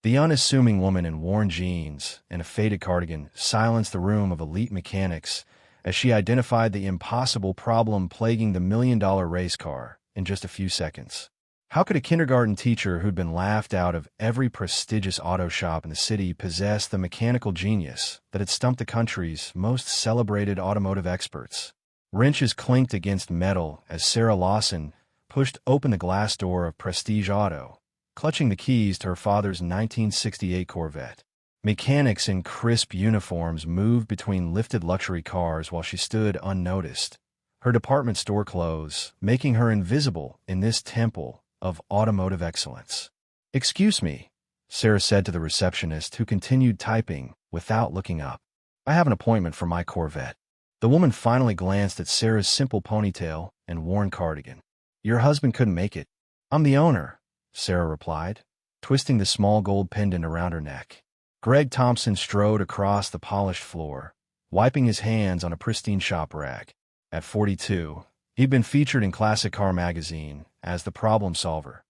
The unassuming woman in worn jeans and a faded cardigan silenced the room of elite mechanics as she identified the impossible problem plaguing the million-dollar race car in just a few seconds. How could a kindergarten teacher who'd been laughed out of every prestigious auto shop in the city possess the mechanical genius that had stumped the country's most celebrated automotive experts? Wrenches clinked against metal as Sarah Lawson pushed open the glass door of Prestige Auto, clutching the keys to her father's 1968 Corvette. Mechanics in crisp uniforms moved between lifted luxury cars while she stood unnoticed, her department store clothes making her invisible in this temple of automotive excellence. "Excuse me," Sarah said to the receptionist, who continued typing without looking up. "I have an appointment for my Corvette." The woman finally glanced at Sarah's simple ponytail and worn cardigan. "Your husband couldn't make it." "I'm the owner," Sarah replied, twisting the small gold pendant around her neck. Greg Thompson strode across the polished floor, wiping his hands on a pristine shop rag. At 42, he'd been featured in Classic Car magazine as the problem solver,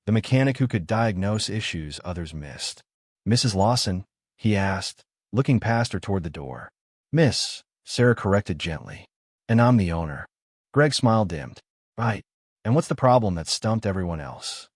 the mechanic who could diagnose issues others missed. "Mrs. Lawson?" he asked, looking past her toward the door. "Miss," Sarah corrected gently. "And I'm the owner." Greg smiled dimmed. "Right. And what's the problem that stumped everyone else?"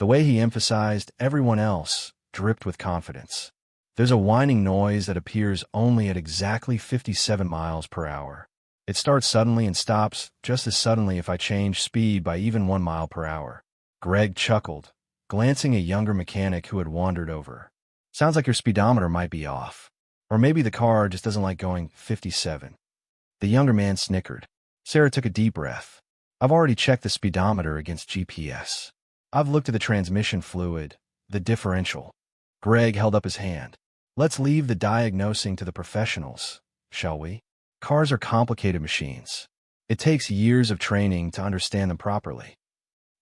The way he emphasized everyone else dripped with confidence. "There's a whining noise that appears only at exactly 57 miles per hour. It starts suddenly and stops just as suddenly if I change speed by even 1 mile per hour." Greg chuckled, glancing at a younger mechanic who had wandered over. "Sounds like your speedometer might be off. Or maybe the car just doesn't like going 57. The younger man snickered. Sarah took a deep breath. "I've already checked the speedometer against GPS. I've looked at the transmission fluid, the differential." Greg held up his hand. "Let's leave the diagnosing to the professionals, shall we? Cars are complicated machines. It takes years of training to understand them properly."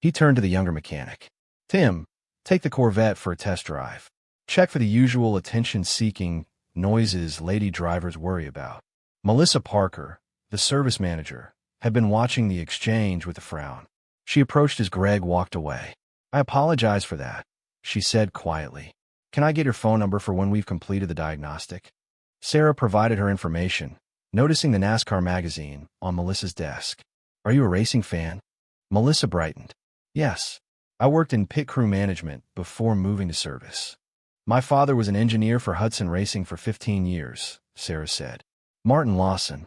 He turned to the younger mechanic. "Tim, take the Corvette for a test drive. Check for the usual attention-seeking noises lady drivers worry about." Melissa Parker, the service manager, had been watching the exchange with a frown. She approached as Greg walked away. "I apologize for that," she said quietly. "Can I get your phone number for when we've completed the diagnostic?" Sarah provided her information, noticing the NASCAR magazine on Melissa's desk. "Are you a racing fan?" Melissa brightened. "Yes. I worked in pit crew management before moving to service. My father was an engineer for Hudson Racing for 15 years, Sarah said. "Martin Lawson."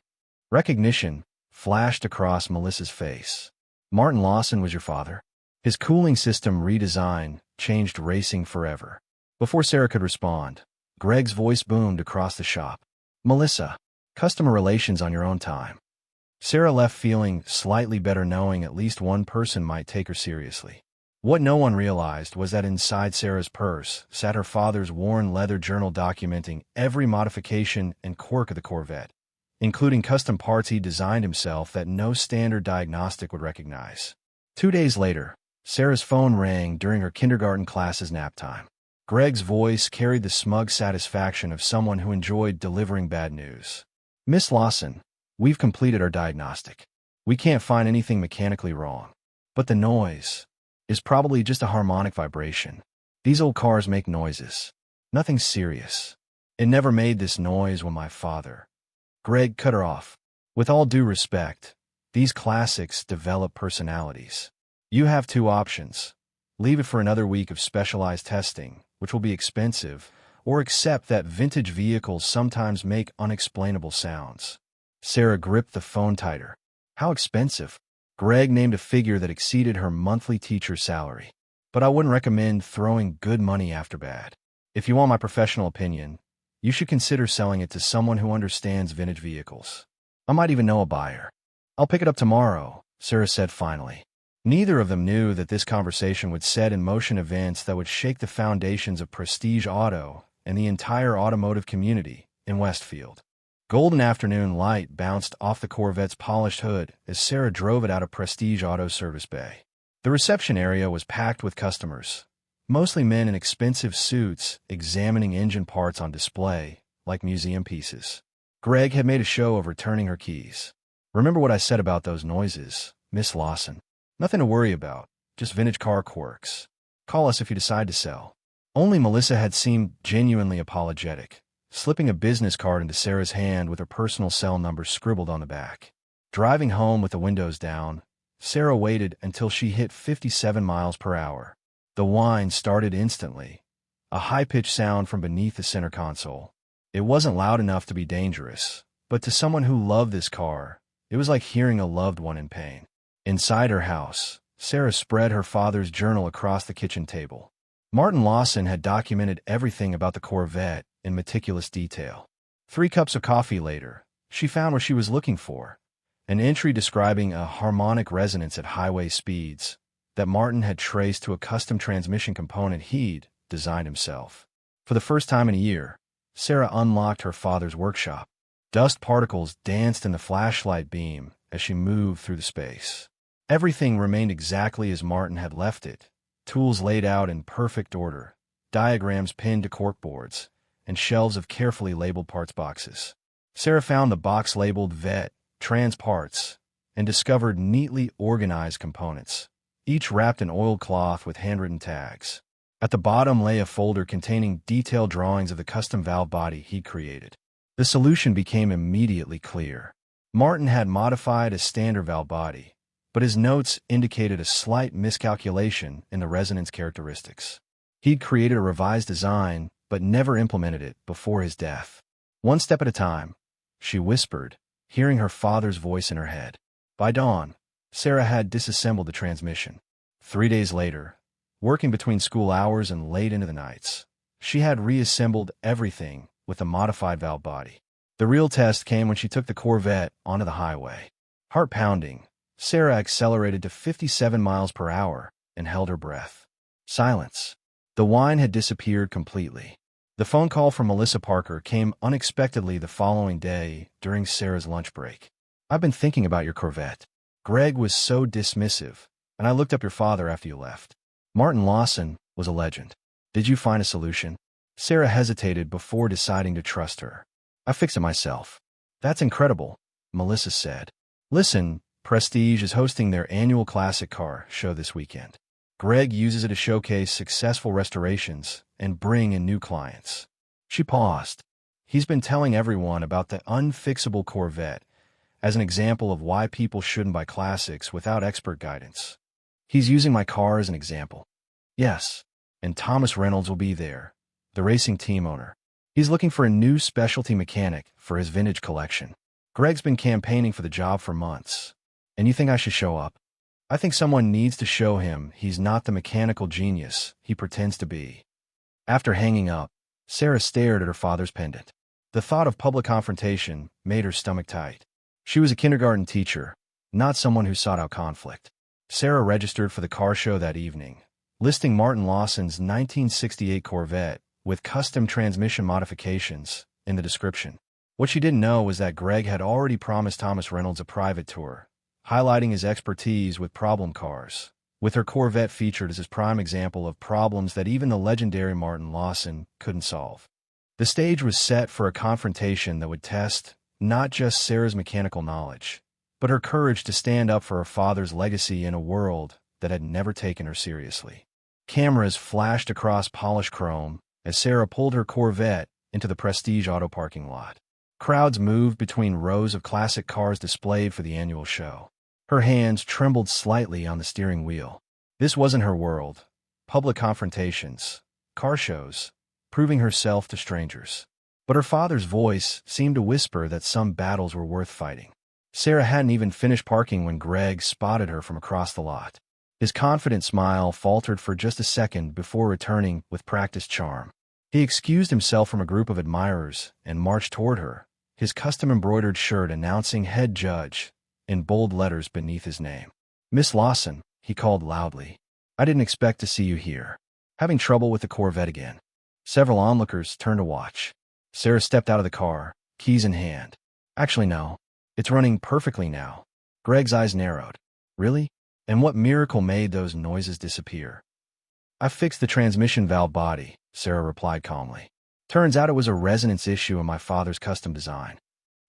Recognition flashed across Melissa's face. "Martin Lawson was your father?" His cooling system redesign changed racing forever. Before Sarah could respond, Greg's voice boomed across the shop. "Melissa, customer relations on your own time." Sarah left feeling slightly better, knowing at least one person might take her seriously. What no one realized was that inside Sarah's purse sat her father's worn leather journal documenting every modification and quirk of the Corvette, including custom parts he designed himself that no standard diagnostic would recognize. 2 days later, Sarah's phone rang during her kindergarten class's nap time. Greg's voice carried the smug satisfaction of someone who enjoyed delivering bad news. "Miss Lawson, we've completed our diagnostic. We can't find anything mechanically wrong. But the noise is probably just a harmonic vibration. These old cars make noises. Nothing serious. It never made this noise when my father—" Greg cut her off. "With all due respect, these classics develop personalities. You have 2 options. Leave it for another week of specialized testing, which will be expensive, or accept that vintage vehicles sometimes make unexplainable sounds." Sarah gripped the phone tighter. "How expensive?" Greg named a figure that exceeded her monthly teacher salary. "But I wouldn't recommend throwing good money after bad. If you want my professional opinion, you should consider selling it to someone who understands vintage vehicles. I might even know a buyer." "I'll pick it up tomorrow," Sarah said finally. Neither of them knew that this conversation would set in motion events that would shake the foundations of Prestige Auto and the entire automotive community in Westfield. Golden afternoon light bounced off the Corvette's polished hood as Sarah drove it out of Prestige Auto service bay. The reception area was packed with customers, mostly men in expensive suits examining engine parts on display like museum pieces. Greg had made a show of returning her keys. "Remember what I said about those noises, Miss Lawson? Nothing to worry about, just vintage car quirks. Call us if you decide to sell." Only Melissa had seemed genuinely apologetic, slipping a business card into Sarah's hand with her personal cell number scribbled on the back. Driving home with the windows down, Sarah waited until she hit 57 miles per hour. The whine started instantly, a high-pitched sound from beneath the center console. It wasn't loud enough to be dangerous, but to someone who loved this car, it was like hearing a loved one in pain. Inside her house, Sarah spread her father's journal across the kitchen table. Martin Lawson had documented everything about the Corvette in meticulous detail. 3 cups of coffee later, she found what she was looking for, an entry describing a harmonic resonance at highway speeds that Martin had traced to a custom transmission component he'd designed himself. For the first time in a year, Sarah unlocked her father's workshop. Dust particles danced in the flashlight beam as she moved through the space. Everything remained exactly as Martin had left it, tools laid out in perfect order, diagrams pinned to corkboards, and shelves of carefully labeled parts boxes. Sarah found the box labeled Vet, Trans Parts, and discovered neatly organized components, each wrapped in oiled cloth with handwritten tags. At the bottom lay a folder containing detailed drawings of the custom valve body he'd created. The solution became immediately clear. Martin had modified a standard valve body, but his notes indicated a slight miscalculation in the resonance characteristics. He'd created a revised design, but never implemented it before his death. One step at a time, she whispered, hearing her father's voice in her head. By dawn, Sarah had disassembled the transmission. 3 days later, working between school hours and late into the nights, she had reassembled everything with a modified valve body. The real test came when she took the Corvette onto the highway. Heart pounding, Sarah accelerated to 57 miles per hour and held her breath. Silence. The whine had disappeared completely. The phone call from Melissa Parker came unexpectedly the following day during Sarah's lunch break. I've been thinking about your Corvette. Greg was so dismissive, and I looked up your father after you left. Martin Lawson was a legend. Did you find a solution? Sarah hesitated before deciding to trust her. I fixed it myself. That's incredible, Melissa said. Listen, Prestige is hosting their annual classic car show this weekend. Greg uses it to showcase successful restorations and bring in new clients. She paused. He's been telling everyone about the unfixable Corvette as an example of why people shouldn't buy classics without expert guidance. He's using my car as an example. Yes, and Thomas Reynolds will be there, the racing team owner. He's looking for a new specialty mechanic for his vintage collection. Greg's been campaigning for the job for months. And you think I should show up? I think someone needs to show him he's not the mechanical genius he pretends to be. After hanging up, Sarah stared at her father's pendant. The thought of public confrontation made her stomach tight. She was a kindergarten teacher, not someone who sought out conflict. Sarah registered for the car show that evening, listing Martin Lawson's 1968 Corvette with custom transmission modifications in the description. What she didn't know was that Greg had already promised Thomas Reynolds a private tour, highlighting his expertise with problem cars, with her Corvette featured as his prime example of problems that even the legendary Martin Lawson couldn't solve. The stage was set for a confrontation that would test not just Sarah's mechanical knowledge, but her courage to stand up for her father's legacy in a world that had never taken her seriously. Cameras flashed across polished chrome as Sarah pulled her Corvette into the Prestige Auto parking lot. Crowds moved between rows of classic cars displayed for the annual show. Her hands trembled slightly on the steering wheel. This wasn't her world. Public confrontations, car shows, proving herself to strangers. But her father's voice seemed to whisper that some battles were worth fighting. Sarah hadn't even finished parking when Greg spotted her from across the lot. His confident smile faltered for just a second before returning with practiced charm. He excused himself from a group of admirers and marched toward her, his custom-embroidered shirt announcing head judge in bold letters beneath his name. Miss Lawson, he called loudly. I didn't expect to see you here. Having trouble with the Corvette again. Several onlookers turned to watch. Sarah stepped out of the car, keys in hand. Actually, no. It's running perfectly now. Greg's eyes narrowed. Really? And what miracle made those noises disappear? I fixed the transmission valve body, Sarah replied calmly. Turns out it was a resonance issue in my father's custom design.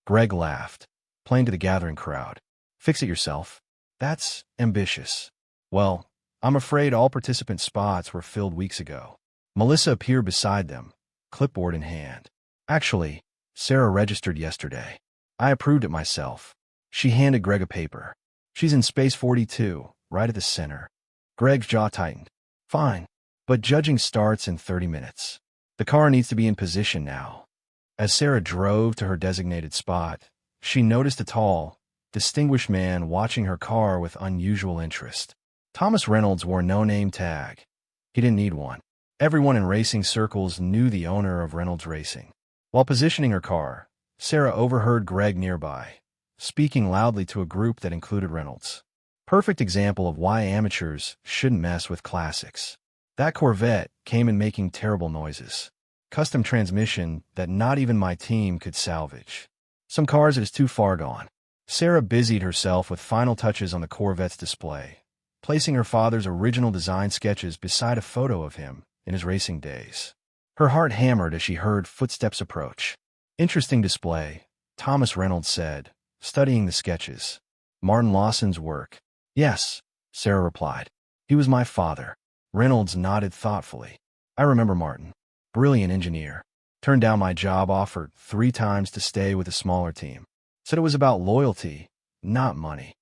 Greg laughed, playing to the gathering crowd. Fix it yourself? That's ambitious. Well, I'm afraid all participant spots were filled weeks ago. Melissa appeared beside them, clipboard in hand. Actually, Sarah registered yesterday. I approved it myself. She handed Greg a paper. She's in space 42, right at the center. Greg's jaw tightened. Fine, but judging starts in 30 minutes. The car needs to be in position now. As Sarah drove to her designated spot, she noticed a tall, distinguished man watching her car with unusual interest. Thomas Reynolds wore no name tag. He didn't need one. Everyone in racing circles knew the owner of Reynolds Racing. While positioning her car, Sarah overheard Greg nearby, speaking loudly to a group that included Reynolds. Perfect example of why amateurs shouldn't mess with classics. That Corvette came in making terrible noises. Custom transmission that not even my team could salvage. Some cars it is too far gone. Sarah busied herself with final touches on the Corvette's display, placing her father's original design sketches beside a photo of him in his racing days. Her heart hammered as she heard footsteps approach. Interesting display, Thomas Reynolds said, studying the sketches. Martin Lawson's work. Yes, Sarah replied. He was my father. Reynolds nodded thoughtfully. I remember Martin. Brilliant engineer. Turned down my job offer 3 times to stay with a smaller team. Said it was about loyalty, not money.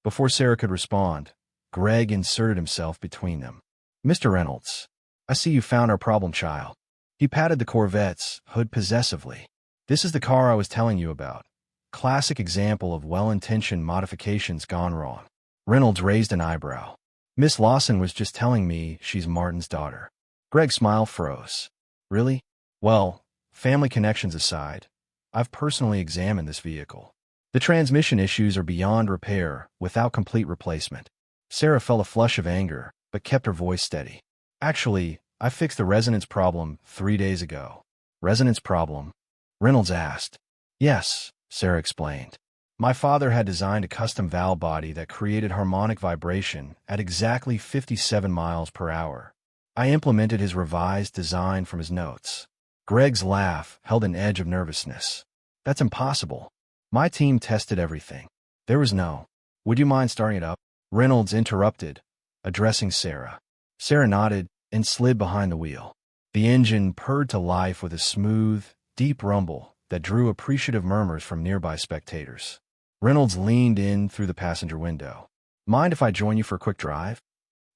Before Sarah could respond, Greg inserted himself between them. Mr. Reynolds, I see you found our problem child. He patted the Corvette's hood possessively. This is the car I was telling you about. Classic example of well-intentioned modifications gone wrong. Reynolds raised an eyebrow. Miss Lawson was just telling me she's Martin's daughter. Greg's smile froze. Really? Well, family connections aside, I've personally examined this vehicle. The transmission issues are beyond repair without complete replacement. Sarah felt a flush of anger, but kept her voice steady. Actually, I fixed the resonance problem 3 days ago. Resonance problem? Reynolds asked. Yes, Sarah explained. My father had designed a custom valve body that created harmonic vibration at exactly 57 miles per hour. I implemented his revised design from his notes. Greg's laugh held an edge of nervousness. That's impossible. My team tested everything. There was no. Would you mind starting it up? Reynolds interrupted, addressing Sarah. Sarah nodded and slid behind the wheel. The engine purred to life with a smooth, deep rumble that drew appreciative murmurs from nearby spectators. Reynolds leaned in through the passenger window. Mind if I join you for a quick drive?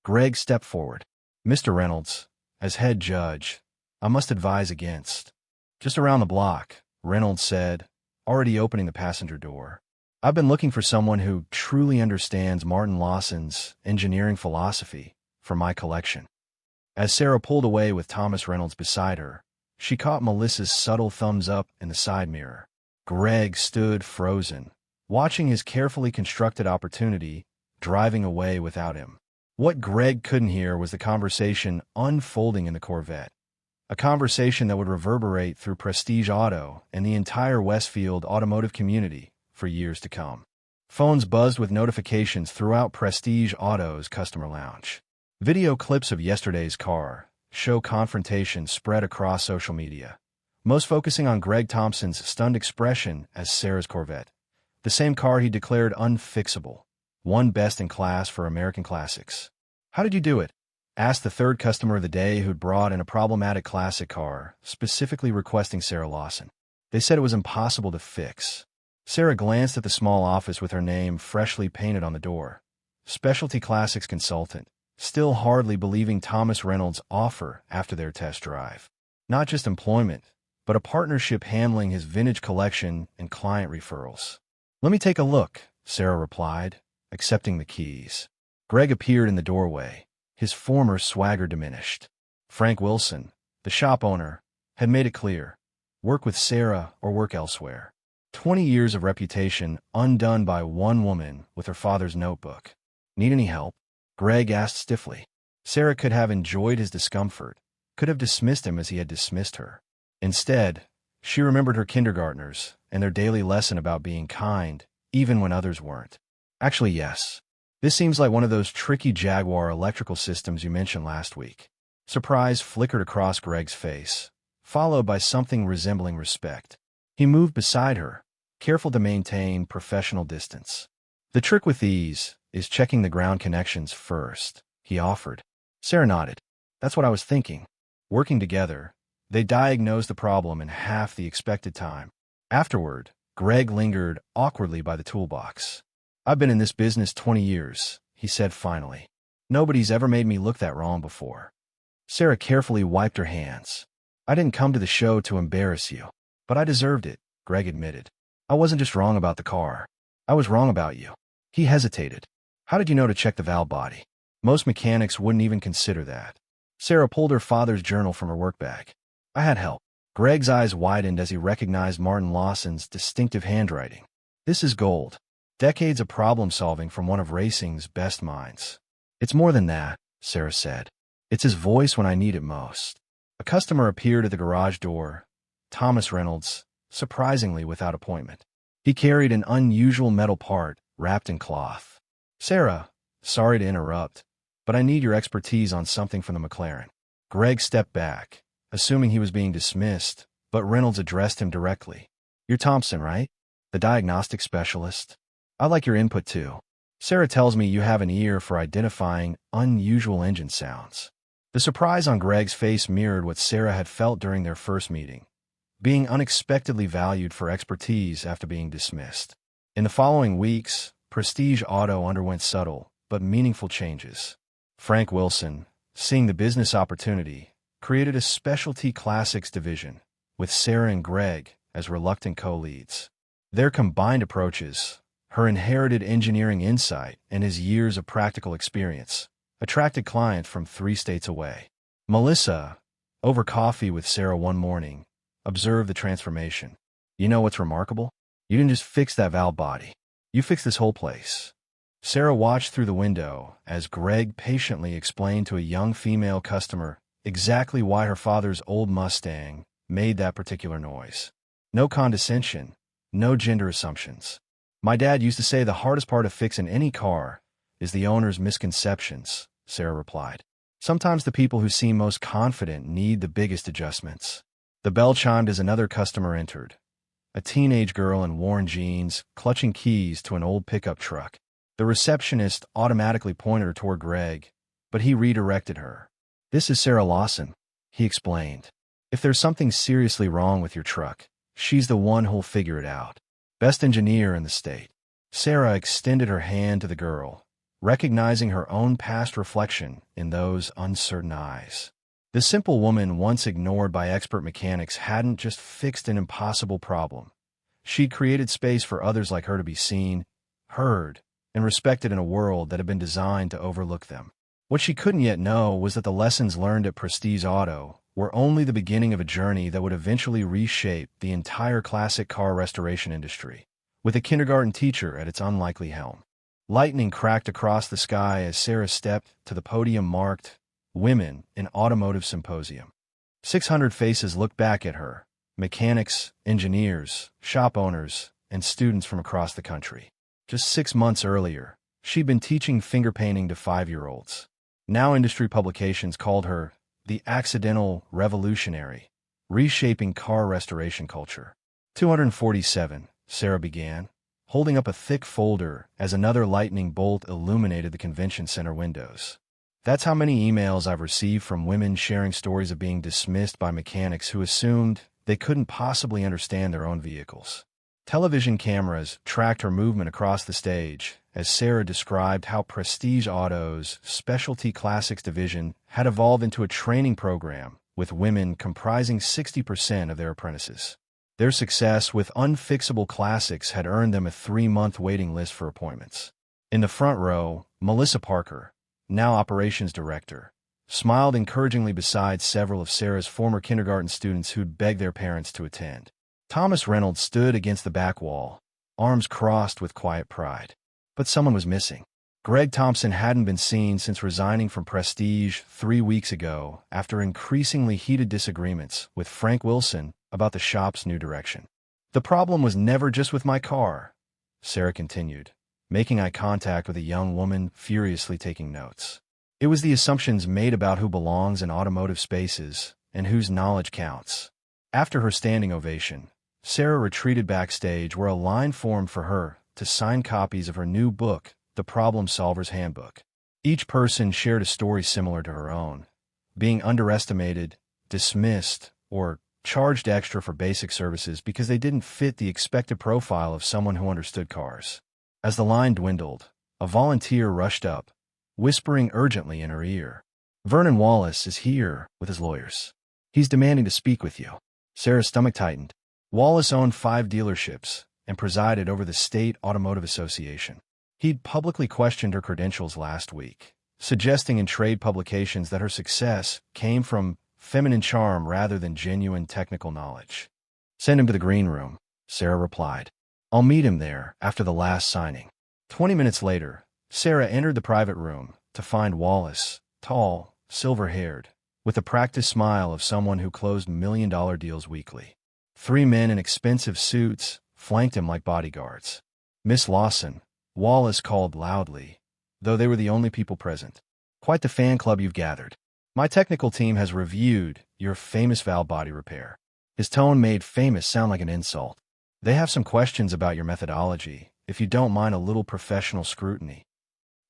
Greg stepped forward. Mr. Reynolds, as head judge, I must advise against. Just around the block, Reynolds said, already opening the passenger door. I've been looking for someone who truly understands Martin Lawson's engineering philosophy for my collection. As Sarah pulled away with Thomas Reynolds beside her, she caught Melissa's subtle thumbs up in the side mirror. Greg stood frozen, watching his carefully constructed opportunity driving away without him. What Greg couldn't hear was the conversation unfolding in the Corvette, a conversation that would reverberate through Prestige Auto and the entire Westfield automotive community for years to come. Phones buzzed with notifications throughout Prestige Auto's customer lounge. Video clips of yesterday's car show confrontation spread across social media, most focusing on Greg Thompson's stunned expression as Sarah's Corvette, the same car he declared unfixable, won best in class for American classics. How did you do it? Asked the third customer of the day who'd brought in a problematic classic car, specifically requesting Sarah Lawson. They said it was impossible to fix. Sarah glanced at the small office with her name freshly painted on the door. Specialty Classics Consultant, still hardly believing Thomas Reynolds' offer after their test drive. Not just employment, but a partnership handling his vintage collection and client referrals. Let me take a look, Sarah replied, accepting the keys. Greg appeared in the doorway, his former swagger diminished. Frank Wilson, the shop owner, had made it clear, work with Sarah or work elsewhere. 20 years of reputation undone by one woman with her father's notebook. Need any help? Greg asked stiffly. Sarah could have enjoyed his discomfort, could have dismissed him as he had dismissed her. Instead, she remembered her kindergartners and their daily lesson about being kind, even when others weren't. Actually, yes. This seems like one of those tricky Jaguar electrical systems you mentioned last week. Surprise flickered across Greg's face, followed by something resembling respect. He moved beside her, careful to maintain professional distance. The trick with these is checking the ground connections first, he offered. Sarah nodded. That's what I was thinking. Working together, they diagnosed the problem in half the expected time. Afterward, Greg lingered awkwardly by the toolbox. "I've been in this business 20 years, he said finally. "Nobody's ever made me look that wrong before." Sarah carefully wiped her hands. "I didn't come to the show to embarrass you. But I deserved it," Greg admitted. "I wasn't just wrong about the car. I was wrong about you." He hesitated. "How did you know to check the valve body? Most mechanics wouldn't even consider that." Sarah pulled her father's journal from her work bag. "I had help." Greg's eyes widened as he recognized Martin Lawson's distinctive handwriting. "This is gold. Decades of problem-solving from one of racing's best minds." "It's more than that," Sarah said. "It's his voice when I need it most." A customer appeared at the garage door, Thomas Reynolds, surprisingly without appointment. He carried an unusual metal part wrapped in cloth. "Sarah, sorry to interrupt, but I need your expertise on something from the McLaren." Greg stepped back, assuming he was being dismissed, but Reynolds addressed him directly. "You're Thompson, right? The diagnostic specialist? I'd like your input too. Sarah tells me you have an ear for identifying unusual engine sounds." The surprise on Greg's face mirrored what Sarah had felt during their first meeting, being unexpectedly valued for expertise after being dismissed. In the following weeks, Prestige Auto underwent subtle but meaningful changes. Frank Wilson, seeing the business opportunity, created a specialty classics division, with Sarah and Greg as reluctant co-leads. Their combined approaches, her inherited engineering insight and his years of practical experience, attracted clients from 3 states away. Melissa, over coffee with Sarah one morning, observed the transformation. "You know what's remarkable? You didn't just fix that valve body. You fixed this whole place." Sarah watched through the window as Greg patiently explained to a young female customer exactly why her father's old Mustang made that particular noise. No condescension, no gender assumptions. "My dad used to say the hardest part of fixing any car is the owner's misconceptions," Sarah replied. "Sometimes the people who seem most confident need the biggest adjustments." The bell chimed as another customer entered, a teenage girl in worn jeans, clutching keys to an old pickup truck. The receptionist automatically pointed her toward Greg, but he redirected her. "This is Sarah Lawson," he explained. "If there's something seriously wrong with your truck, she's the one who'll figure it out. Best engineer in the state." Sarah extended her hand to the girl, recognizing her own past reflection in those uncertain eyes. The simple woman once ignored by expert mechanics hadn't just fixed an impossible problem. She'd created space for others like her to be seen, heard, and respected in a world that had been designed to overlook them. What she couldn't yet know was that the lessons learned at Prestige Auto were only the beginning of a journey that would eventually reshape the entire classic car restoration industry, with a kindergarten teacher at its unlikely helm. Lightning cracked across the sky as Sarah stepped to the podium marked "Women in Automotive Symposium." 600 faces looked back at her, mechanics, engineers, shop owners, and students from across the country. Just 6 months earlier, she'd been teaching finger painting to 5-year-olds. Now industry publications called her the accidental revolutionary, reshaping car restoration culture. 247, Sarah began, holding up a thick folder as another lightning bolt illuminated the convention center windows. "That's how many emails I've received from women sharing stories of being dismissed by mechanics who assumed they couldn't possibly understand their own vehicles." Television cameras tracked her movement across the stage as Sarah described how Prestige Auto's Specialty Classics division had evolved into a training program with women comprising 60% of their apprentices. Their success with unfixable classics had earned them a 3-month waiting list for appointments. In the front row, Melissa Parker, now operations director, smiled encouragingly beside several of Sarah's former kindergarten students who'd begged their parents to attend. Thomas Reynolds stood against the back wall, arms crossed with quiet pride. But someone was missing. Greg Thompson hadn't been seen since resigning from Prestige 3 weeks ago after increasingly heated disagreements with Frank Wilson about the shop's new direction. "The problem was never just with my car," Sarah continued, making eye contact with a young woman furiously taking notes. "It was the assumptions made about who belongs in automotive spaces and whose knowledge counts." After her standing ovation, Sarah retreated backstage where a line formed for her to sign copies of her new book, The Problem Solver's Handbook. Each person shared a story similar to her own, being underestimated, dismissed, or charged extra for basic services because they didn't fit the expected profile of someone who understood cars. As the line dwindled, a volunteer rushed up, whispering urgently in her ear. "Vernon Wallace is here with his lawyers. He's demanding to speak with you." Sarah's stomach tightened. Wallace owned 5 dealerships and presided over the State Automotive Association. He'd publicly questioned her credentials last week, suggesting in trade publications that her success came from feminine charm rather than genuine technical knowledge. "Send him to the green room," Sarah replied. "I'll meet him there after the last signing." 20 minutes later, Sarah entered the private room to find Wallace, tall, silver-haired, with the practiced smile of someone who closed million-dollar deals weekly. 3 men in expensive suits flanked him like bodyguards. "Miss Lawson," Wallace called loudly, though they were the only people present. "Quite the fan club you've gathered. My technical team has reviewed your famous valve body repair." His tone made famous sound like an insult. "They have some questions about your methodology, if you don't mind a little professional scrutiny."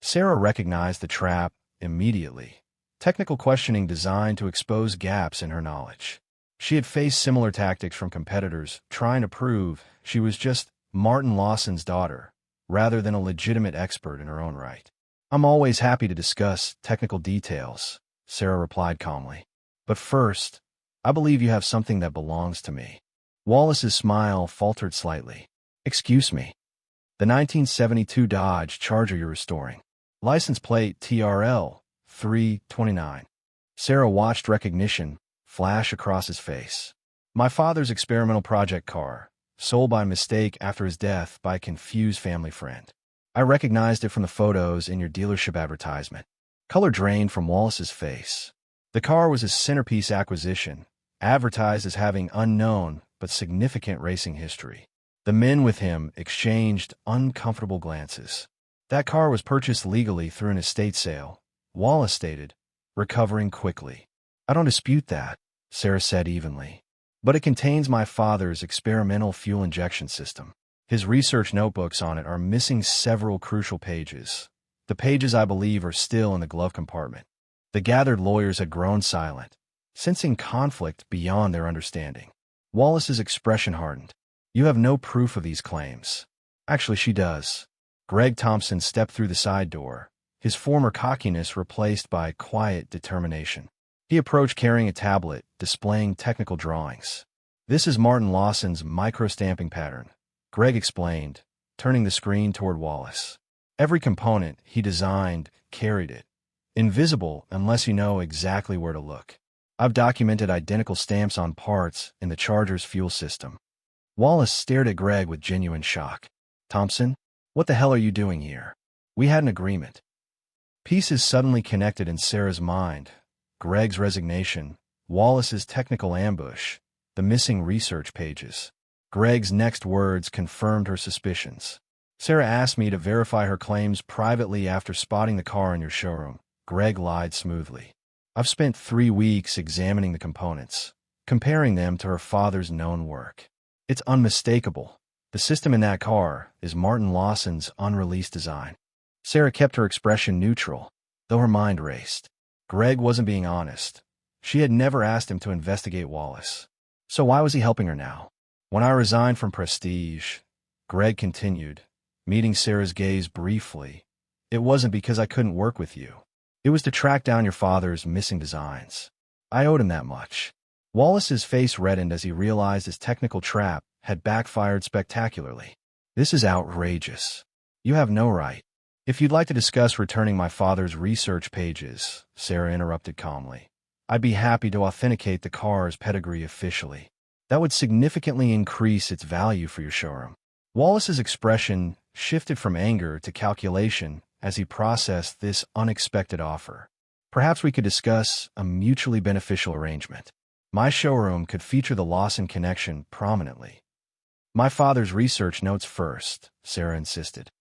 Sarah recognized the trap immediately. Technical questioning designed to expose gaps in her knowledge. She had faced similar tactics from competitors trying to prove she was just Martin Lawson's daughter, rather than a legitimate expert in her own right. "I'm always happy to discuss technical details," Sarah replied calmly. "But first, I believe you have something that belongs to me." Wallace's smile faltered slightly. "Excuse me." "The 1972 Dodge Charger you're restoring. License plate TRL 329. Sarah watched recognition flash across his face. "My father's experimental project car, sold by mistake after his death by a confused family friend. I recognized it from the photos in your dealership advertisement." Color drained from Wallace's face. The car was his centerpiece acquisition, advertised as having unknown but significant racing history. The men with him exchanged uncomfortable glances. "That car was purchased legally through an estate sale," Wallace stated, recovering quickly. "I don't dispute that," Sarah said evenly. "But it contains my father's experimental fuel injection system. His research notebooks on it are missing several crucial pages. The pages, I believe, are still in the glove compartment." The gathered lawyers had grown silent, sensing conflict beyond their understanding. Wallace's expression hardened. "You have no proof of these claims." "Actually, she does." Greg Thompson stepped through the side door, his former cockiness replaced by quiet determination. He approached carrying a tablet, displaying technical drawings. "This is Martin Lawson's micro-stamping pattern," Greg explained, turning the screen toward Wallace. "Every component he designed carried it, invisible unless you know exactly where to look. I've documented identical stamps on parts in the Charger's fuel system." Wallace stared at Greg with genuine shock. "Thompson, what the hell are you doing here? We had an agreement." Pieces suddenly connected in Sarah's mind. Greg's resignation, Wallace's technical ambush, the missing research pages. Greg's next words confirmed her suspicions. "Sarah asked me to verify her claims privately after spotting the car in your showroom," Greg lied smoothly. "I've spent 3 weeks examining the components, comparing them to her father's known work. It's unmistakable. The system in that car is Martin Lawson's unreleased design." Sarah kept her expression neutral, though her mind raced. Greg wasn't being honest. She had never asked him to investigate Wallace. So why was he helping her now? "When I resigned from Prestige," Greg continued, meeting Sarah's gaze briefly, "it wasn't because I couldn't work with you. It was to track down your father's missing designs. I owed him that much." Wallace's face reddened as he realized his technical trap had backfired spectacularly. "This is outrageous. You have no right." "If you'd like to discuss returning my father's research pages," Sarah interrupted calmly, "I'd be happy to authenticate the car's pedigree officially. That would significantly increase its value for your showroom." Wallace's expression shifted from anger to calculation as he processed this unexpected offer. "Perhaps we could discuss a mutually beneficial arrangement. My showroom could feature the Lawson connection prominently." "My father's research notes first," Sarah insisted.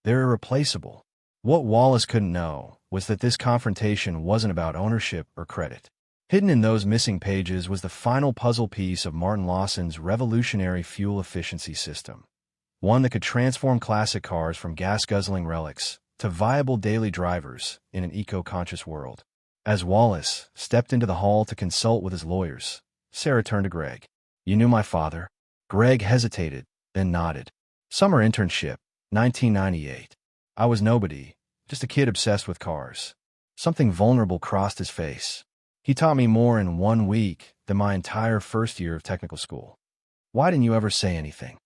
"They're irreplaceable." What Wallace couldn't know was that this confrontation wasn't about ownership or credit. Hidden in those missing pages was the final puzzle piece of Martin Lawson's revolutionary fuel efficiency system, one that could transform classic cars from gas-guzzling relics to viable daily drivers in an eco-conscious world. As Wallace stepped into the hall to consult with his lawyers, Sarah turned to Greg. "You knew my father?" Greg hesitated, then nodded. "Summer internship, 1998. I was nobody, just a kid obsessed with cars." Something vulnerable crossed his face. "He taught me more in 1 week than my entire first year of technical school." "Why didn't you ever say anything?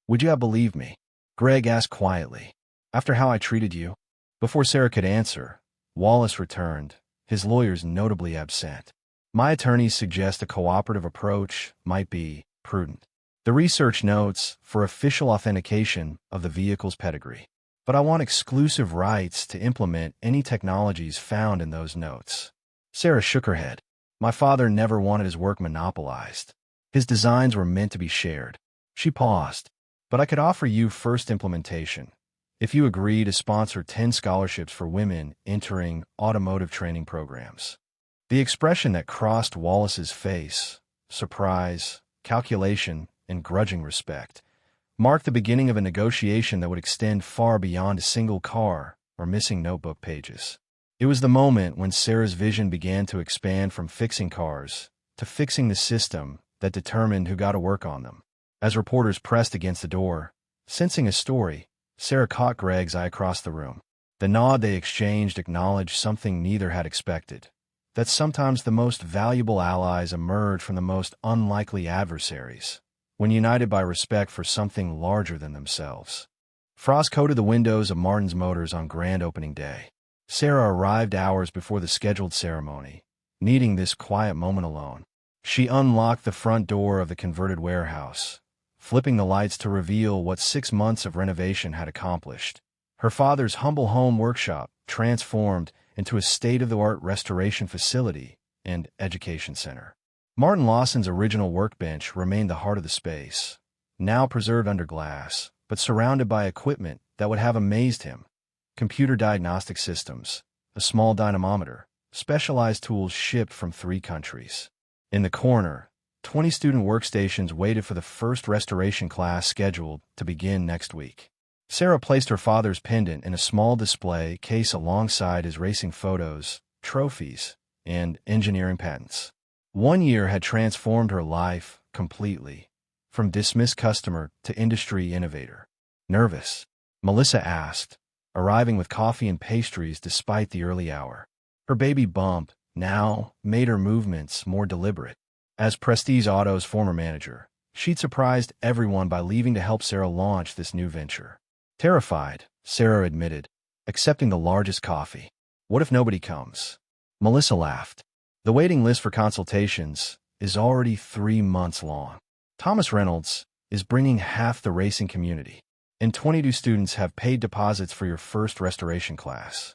Would you have believed me?" Greg asked quietly. "After how I treated you?" Before Sarah could answer, Wallace returned, his lawyers notably absent. "My attorneys suggest a cooperative approach might be prudent. The research notes for official authentication of the vehicle's pedigree. But I want exclusive rights to implement any technologies found in those notes." Sarah shook her head. "My father never wanted his work monopolized. His designs were meant to be shared." She paused. "But I could offer you first implementation if you agree to sponsor 10 scholarships for women entering automotive training programs." The expression that crossed Wallace's face, surprise, calculation, and grudging respect, marked the beginning of a negotiation that would extend far beyond a single car or missing notebook pages. It was the moment when Sarah's vision began to expand from fixing cars to fixing the system that determined who got to work on them. As reporters pressed against the door, sensing a story, Sarah caught Greg's eye across the room. The nod they exchanged acknowledged something neither had expected, that sometimes the most valuable allies emerge from the most unlikely adversaries, when united by respect for something larger than themselves. Frost coated the windows of Martin's Motors on grand opening day. Sarah arrived hours before the scheduled ceremony, needing this quiet moment alone. She unlocked the front door of the converted warehouse, flipping the lights to reveal what 6 months of renovation had accomplished. Her father's humble home workshop transformed into a state-of-the-art restoration facility and education center. Martin Lawson's original workbench remained the heart of the space, now preserved under glass, but surrounded by equipment that would have amazed him. Computer diagnostic systems, a small dynamometer, specialized tools shipped from 3 countries. In the corner, 20 student workstations waited for the first restoration class scheduled to begin next week. Sarah placed her father's pendant in a small display case alongside his racing photos, trophies, and engineering patents. 1 year had transformed her life completely, from dismissed customer to industry innovator. "Nervous?" Melissa asked, arriving with coffee and pastries despite the early hour. Her baby bump now made her movements more deliberate. As Prestige Auto's former manager, she'd surprised everyone by leaving to help Sarah launch this new venture. "Terrified," Sarah admitted, accepting the largest coffee. "What if nobody comes?" Melissa laughed. "The waiting list for consultations is already 3 months long. Thomas Reynolds is bringing half the racing community, and 22 students have paid deposits for your first restoration class."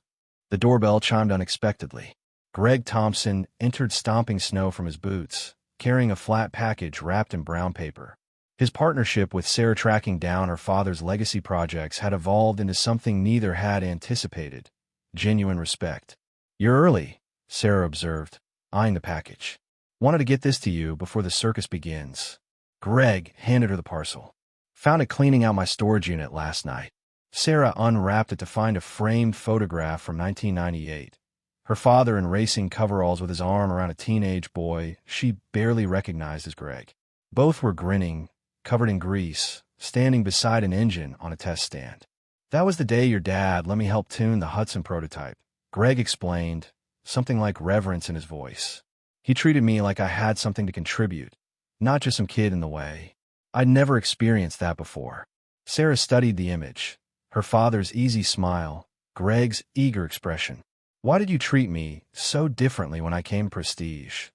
The doorbell chimed unexpectedly. Greg Thompson entered stomping snow from his boots, carrying a flat package wrapped in brown paper. His partnership with Sarah tracking down her father's legacy projects had evolved into something neither had anticipated: genuine respect. "You're early," Sarah observed, eyeing the package. "Wanted to get this to you before the circus begins." Greg handed her the parcel. "Found it cleaning out my storage unit last night." Sarah unwrapped it to find a framed photograph from 1998. Her father in racing coveralls with his arm around a teenage boy she barely recognized as Greg. Both were grinning, covered in grease, standing beside an engine on a test stand. "That was the day your dad let me help tune the Hudson prototype," Greg explained, something like reverence in his voice. "He treated me like I had something to contribute, not just some kid in the way." I'd never experienced that before. Sarah studied the image, her father's easy smile, Greg's eager expression. "Why did you treat me so differently when I came Prestige?"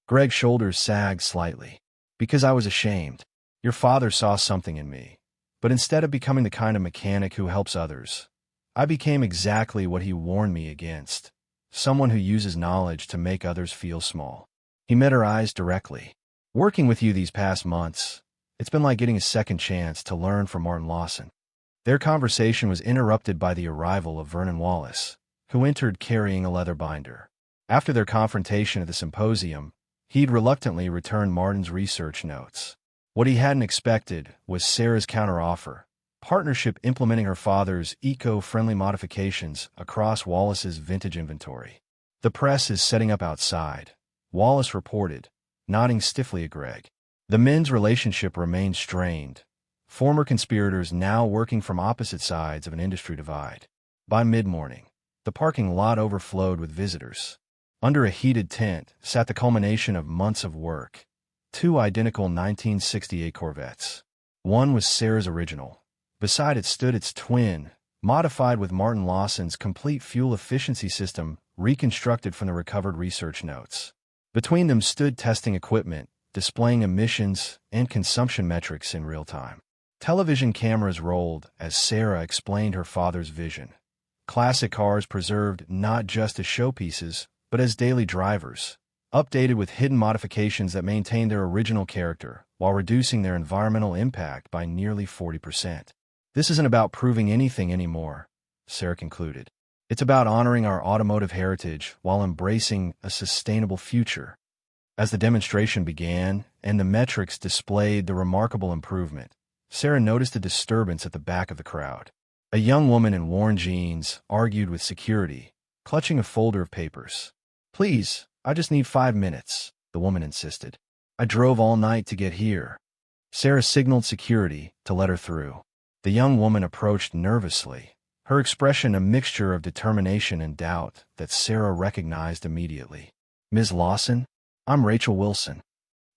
Greg's shoulders sagged slightly. "Because I was ashamed. Your father saw something in me, but instead of becoming the kind of mechanic who helps others, I became exactly what he warned me against: someone who uses knowledge to make others feel small." He met her eyes directly. "Working with you these past months, it's been like getting a second chance to learn from Martin Lawson." Their conversation was interrupted by the arrival of Vernon Wallace, who entered carrying a leather binder. After their confrontation at the symposium, he'd reluctantly returned Martin's research notes. What he hadn't expected was Sarah's counteroffer: partnership implementing her father's eco-friendly modifications across Wallace's vintage inventory. The press is setting up outside, Wallace reported, nodding stiffly at Greg. The men's relationship remained strained, former conspirators now working from opposite sides of an industry divide. By mid-morning, the parking lot overflowed with visitors. Under a heated tent sat the culmination of months of work, two identical 1968 Corvettes. One was Sarah's original. Beside it stood its twin, modified with Martin Lawson's complete fuel efficiency system reconstructed from the recovered research notes. Between them stood testing equipment, displaying emissions and consumption metrics in real time. Television cameras rolled as Sarah explained her father's vision. Classic cars preserved not just as showpieces, but as daily drivers, updated with hidden modifications that maintain their original character while reducing their environmental impact by nearly 40%. This isn't about proving anything anymore, Sarah concluded. It's about honoring our automotive heritage while embracing a sustainable future. As the demonstration began and the metrics displayed the remarkable improvement, Sarah noticed a disturbance at the back of the crowd. A young woman in worn jeans argued with security, clutching a folder of papers. "Please, I just need 5 minutes," the woman insisted. "I drove all night to get here." Sarah signaled security to let her through. The young woman approached nervously, her expression a mixture of determination and doubt that Sarah recognized immediately. "Ms. Lawson, I'm Rachel Wilson."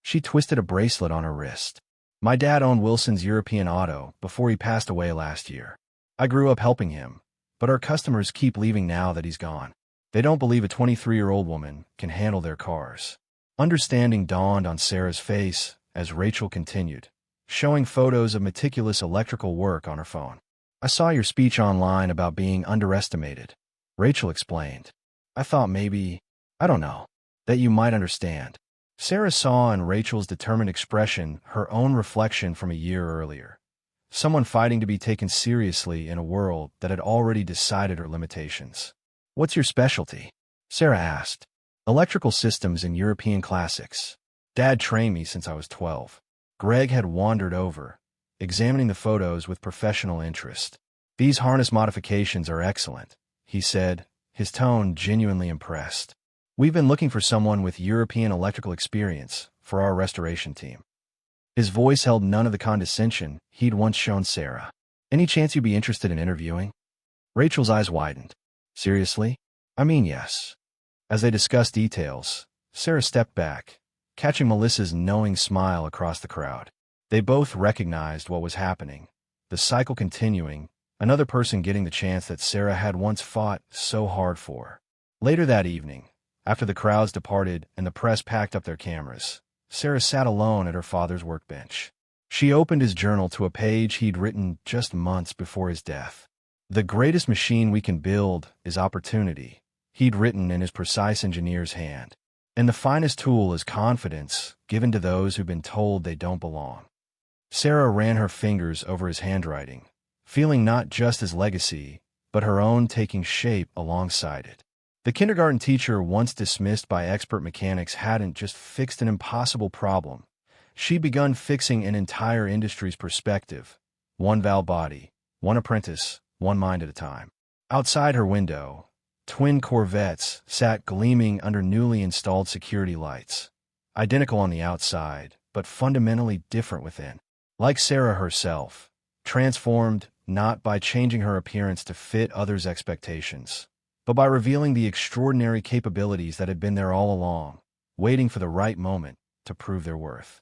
She twisted a bracelet on her wrist. "My dad owned Wilson's European Auto before he passed away last year. I grew up helping him, but our customers keep leaving now that he's gone. They don't believe a 23-year-old woman can handle their cars." Understanding dawned on Sarah's face as Rachel continued, showing photos of meticulous electrical work on her phone. "I saw your speech online about being underestimated," Rachel explained. "I thought maybe, I don't know, that you might understand." Sarah saw in Rachel's determined expression her own reflection from a year earlier. Someone fighting to be taken seriously in a world that had already decided her limitations. "What's your specialty?" Sarah asked. "Electrical systems and European classics. Dad trained me since I was 12. Greg had wandered over, examining the photos with professional interest. "These harness modifications are excellent," he said, his tone genuinely impressed. "We've been looking for someone with European electrical experience for our restoration team." His voice held none of the condescension he'd once shown Sarah. "Any chance you'd be interested in interviewing?" Rachel's eyes widened. "Seriously? I mean, yes." As they discussed details, Sarah stepped back, catching Melissa's knowing smile across the crowd. They both recognized what was happening, the cycle continuing, another person getting the chance that Sarah had once fought so hard for. Later that evening, after the crowds departed and the press packed up their cameras, Sarah sat alone at her father's workbench. She opened his journal to a page he'd written just months before his death. "The greatest machine we can build is opportunity," he'd written in his precise engineer's hand. "And the finest tool is confidence given to those who've been told they don't belong." Sarah ran her fingers over his handwriting, feeling not just his legacy, but her own taking shape alongside it. The kindergarten teacher once dismissed by expert mechanics hadn't just fixed an impossible problem. She'd begun fixing an entire industry's perspective, one valve body, one apprentice, one mind at a time. Outside her window, twin Corvettes sat gleaming under newly installed security lights, identical on the outside, but fundamentally different within. Like Sarah herself, transformed not by changing her appearance to fit others' expectations, but by revealing the extraordinary capabilities that had been there all along, waiting for the right moment to prove their worth.